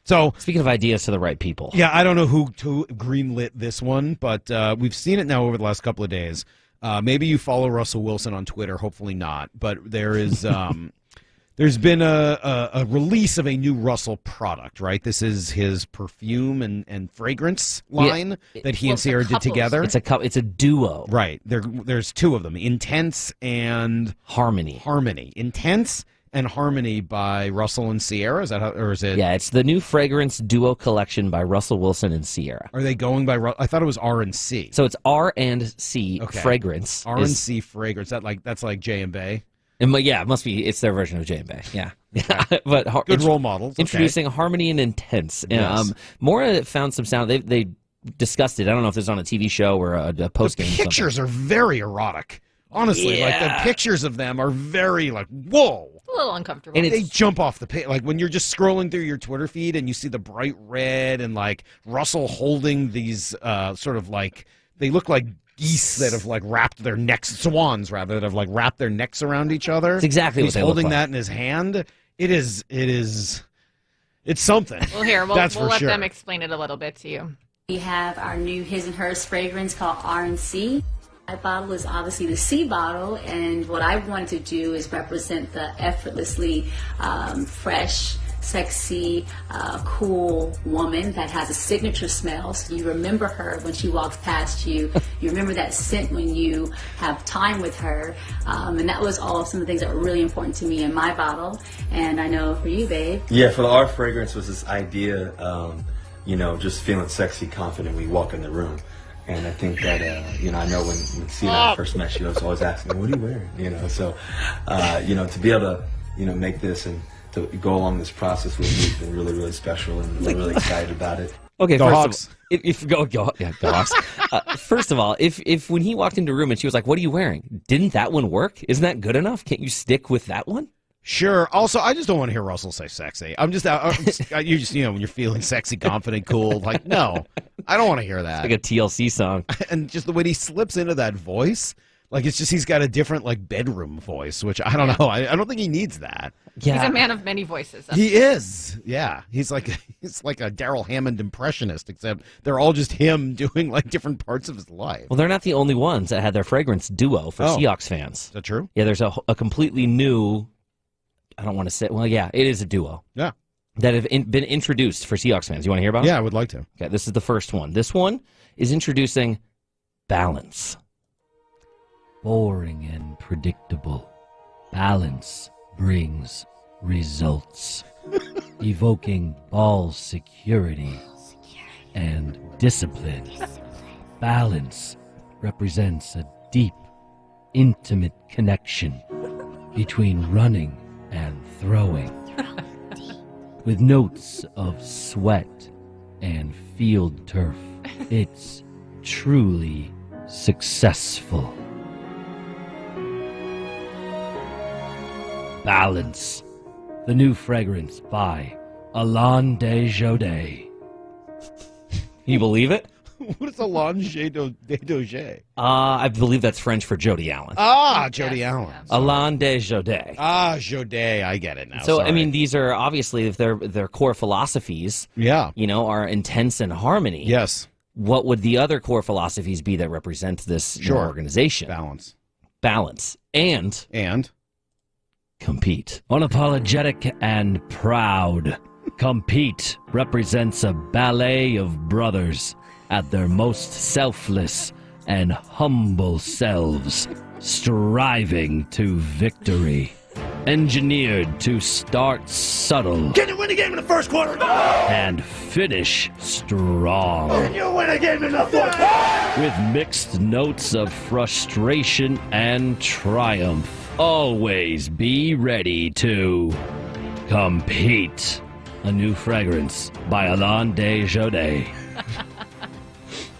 So speaking of ideas to the right people. Yeah, I don't know who greenlit this one, but we've seen it now over the last couple of days. Maybe you follow Russell Wilson on Twitter, hopefully not. But there is there's been a release of a new Russell product, right? This is his perfume and fragrance line that he and Ciara did together. It's a duo. Right. There's two of them, Intense and Harmony. Intense and Harmony by Russell and Ciara. Is that how, or is it? Yeah, it's the new fragrance duo collection by Russell Wilson and Ciara. Are they going by? I thought it was R&C. So it's R&C fragrance. R&C fragrance. That's like J and Bay. Yeah, it must be. It's their version of J and Bay. Yeah, but good role models. Introducing Harmony and Intense. Yes. Maura found some sound. They discussed it. I don't know if this is on a TV show or a post game. The pictures are very erotic. Honestly, like the pictures of them are very like whoa. A little uncomfortable. And they jump off the page. Like when you're just scrolling through your Twitter feed and you see the bright red and like Russell holding these sort of like they look like geese that have like wrapped their necks, swans rather, that have like wrapped their necks around each other. That's exactly what they look like. He's holding that in his hand. It's something. Well, here, we'll let them explain it a little bit to you. We have our new His and Hers fragrance called R&C. My bottle is obviously the C bottle, and what I wanted to do is represent the effortlessly fresh, sexy, cool woman that has a signature smell. So you remember her when she walks past you. You remember that scent when you have time with her. And that was all some of the things that were really important to me in my bottle. And I know for you, babe. Yeah, for the R fragrance was this idea, just feeling sexy, confident when you walk in the room. And I think that, I know when Ciara first met, she was always asking, what are you wearing? So, to be able to, make this and to go along this process with me has been really, really special, and we're really excited about it. Okay, go Hawks. Go Hawks. First of all, if when he walked into a room and she was like, what are you wearing? Didn't that one work? Isn't that good enough? Can't you stick with that one? Sure. Also, I just don't want to hear Russell say sexy. when you're feeling sexy, confident, cool. Like, no, I don't want to hear that. It's like a TLC song. And just the way he slips into that voice, like it's just he's got a different like bedroom voice, which I don't know. I don't think he needs that. Yeah. He's a man of many voices. He is. Yeah. He's like a Daryl Hammond impressionist, except they're all just him doing like different parts of his life. Well, they're not the only ones that had their fragrance duo for Seahawks fans. Is that true? Yeah, there's a completely new. I don't want to say. Well, yeah, it is a duo. Yeah. That have been introduced for Seahawks fans. You want to hear about it? Yeah, I would like to. Okay, this is the first one. This one is introducing Balance. Boring and predictable. Balance brings results. Evoking ball security and discipline. Balance represents a deep, intimate connection between running and throwing, with notes of sweat and field turf. It's truly successful. Balance, the new fragrance by Allen de Jody. You believe it? What is Allen de Jody? I believe that's French for Jody Allen. Jody Allen. Allen de Jody. Jody. I get it now. So, sorry. I mean, these are obviously their core philosophies. Yeah. Are Intense and Harmony. Yes. What would the other core philosophies be that represent this organization? Balance. And compete. Unapologetic and proud. Compete represents a ballet of brothers at their most selfless and humble selves, striving to victory. Engineered to start subtle. Can you win a game in the first quarter? And finish strong. Can you win a game in the fourth quarter? With mixed notes of frustration and triumph. Always be ready to compete. A new fragrance by Allen de Jody.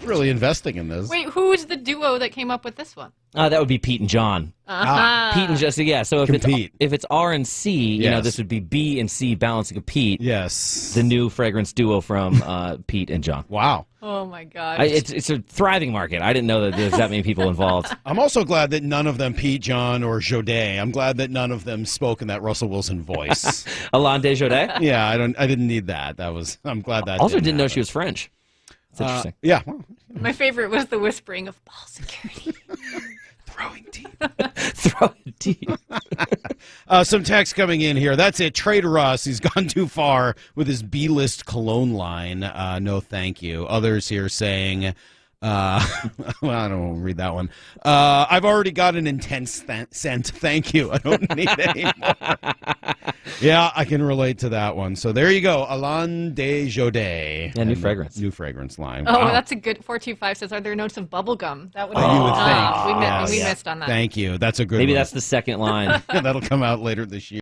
Really investing in this. Wait, who's the duo that came up with this one? That would be Pete and John. Pete and Jesse, yeah. So if it's R and C, this would be B and C balancing a Pete. Yes. The new fragrance duo from Pete and John. Wow. Oh, my God. It's a thriving market. I didn't know that there's that many people involved. I'm also glad that none of them, Pete, John, or Jody, I'm glad that none of them spoke in that Russell Wilson voice. Allen de Jody? Yeah, I didn't need that. I'm glad that also didn't know she was French. It's interesting. Yeah. Well, my favorite was the whispering of ball security. throwing teeth. Throwing teeth. Some text coming in here. That's it. Trader Us. He's gone too far with his B-list cologne line. No, thank you. Others here saying, well, I don't want to read that one. I've already got an intense scent. Thank you. I don't need any more. Yeah, I can relate to that one. So there you go. Allen de Jody. Yeah, new fragrance. New fragrance line. Oh, Wow. that's a good 425 says, are there notes of bubble gum? That would You would think. we missed on that. Thank you. That's a good Maybe one. that's the second line. That'll come out later this year.